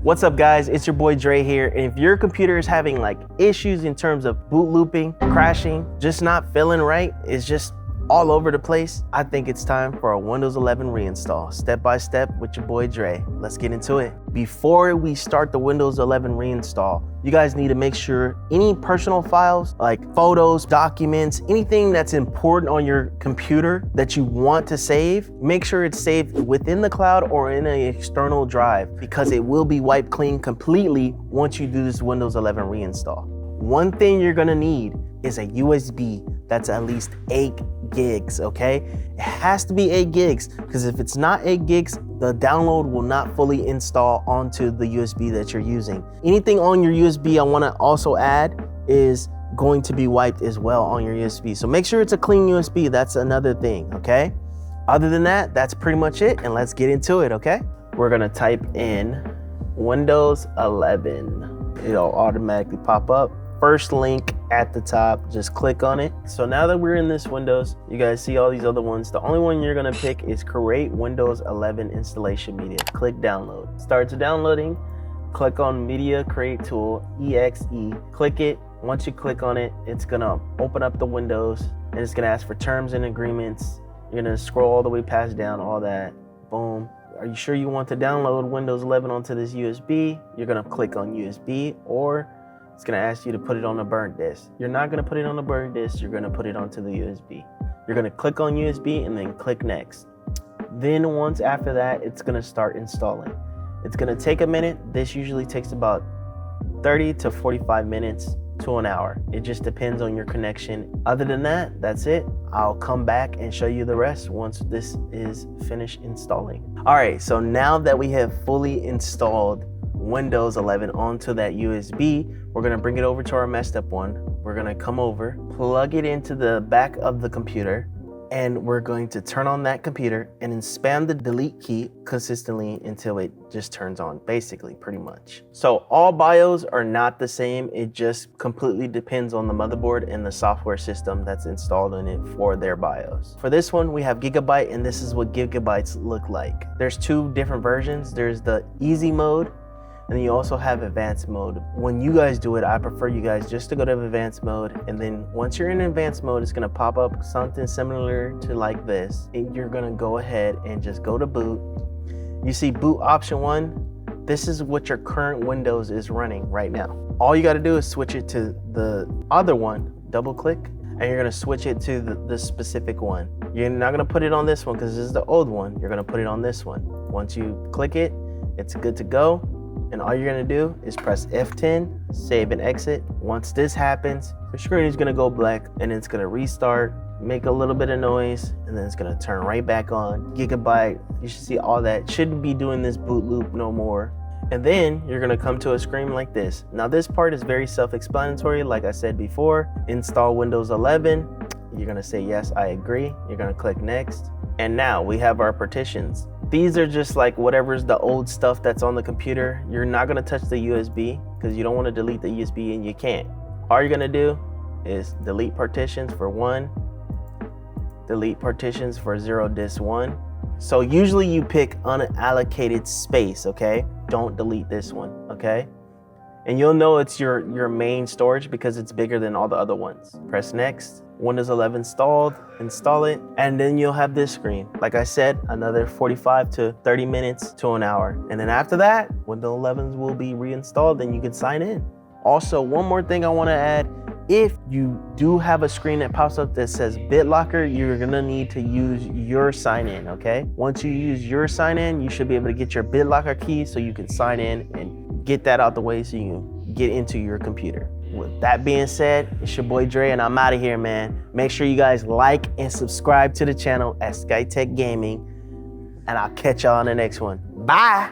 What's up guys, it's your boy Dre here, and if your computer is having like issues in terms of boot looping, crashing, just not feeling right, it's just all over the place, I think it's time for a Windows 11 reinstall, step by step with your boy Dre. Let's get into it. Before we start the Windows 11 reinstall, you guys need to make sure any personal files like photos, documents, anything that's important on your computer that you want to save, make sure it's saved within the cloud or in an external drive, because it will be wiped clean completely once you do this Windows 11 reinstall. One thing you're gonna need is a USB that's at least 8 gigs, okay? It has to be 8 gigs, because if it's not 8 gigs, the download will not fully install onto the USB that you're using. Anything on your USB, I wanna also add, is going to be wiped as well on your USB. So make sure it's a clean USB, that's another thing, okay? Other than that, that's pretty much it, and let's get into it, okay? We're gonna type in Windows 11. It'll automatically pop up. First link at the top, just click on it. So now that we're in this Windows, you guys see all these other ones. The only one you're gonna pick is create Windows 11 installation media. Click download. Starts downloading, click on media create tool, exe, click it. Once you click on it, it's gonna open up the windows and it's gonna ask for terms and agreements. You're gonna scroll all the way past down, all that, boom. Are you sure you want to download Windows 11 onto this USB? You're gonna click on USB, or it's gonna ask you to put it on a burnt disk. You're not gonna put it on a burnt disk, you're gonna put it onto the USB. You're gonna click on USB and then click next. Then once after that, it's gonna start installing. It's gonna take a minute. This usually takes about 30 to 45 minutes to an hour. It just depends on your connection. Other than that, that's it. I'll come back and show you the rest once this is finished installing. All right, so now that we have fully installed Windows 11 onto that USB, we're gonna bring it over to our messed up one. We're gonna come over, plug it into the back of the computer, and we're going to turn on that computer and then spam the delete key consistently until it just turns on, basically, pretty much. So all BIOS are not the same. It just completely depends on the motherboard and the software system that's installed in it for their BIOS. For this one, we have Gigabyte, and this is what Gigabytes look like. There's 2 different versions. There's the easy mode, and then you also have advanced mode. When you guys do it, I prefer you guys just to go to advanced mode, and then once you're in advanced mode, it's gonna pop up something similar to like this, and you're gonna go ahead and just go to boot. You see boot option 1, this is what your current Windows is running right now. All you gotta do is switch it to the other one, double click, and you're gonna switch it to the specific one. You're not gonna put it on this one because this is the old one. You're gonna put it on this one. Once you click it, it's good to go. And all you're gonna do is press F10, save and exit. Once this happens, the screen is gonna go black and it's gonna restart, make a little bit of noise, and then it's gonna turn right back on. Gigabyte, you should see all that. Shouldn't be doing this boot loop no more. And then you're gonna come to a screen like this. Now this part is very self-explanatory. Like I said before, install Windows 11. You're gonna say, yes, I agree. You're gonna click next. And now we have our partitions. These are just like whatever's the old stuff that's on the computer. You're not gonna touch the USB because you don't wanna delete the USB, and you can't. All you're gonna do is delete partitions for 1, delete partitions for 0 disk 1. So usually you pick unallocated space, okay? Don't delete this one, okay? And you'll know it's your main storage because it's bigger than all the other ones. Press next. Windows 11 installed, install it, and then you'll have this screen. Like I said, another 45 to 30 minutes to an hour. And then after that, Windows 11 will be reinstalled and you can sign in. Also, one more thing I wanna add, if you do have a screen that pops up that says BitLocker, you're gonna need to use your sign in, okay? Once you use your sign in, you should be able to get your BitLocker key so you can sign in and get that out the way so you can get into your computer. With that being said, it's your boy Dre and I'm out of here, man. Make sure you guys like and subscribe to the channel at Skytech Gaming, and I'll catch y'all on the next one. Bye.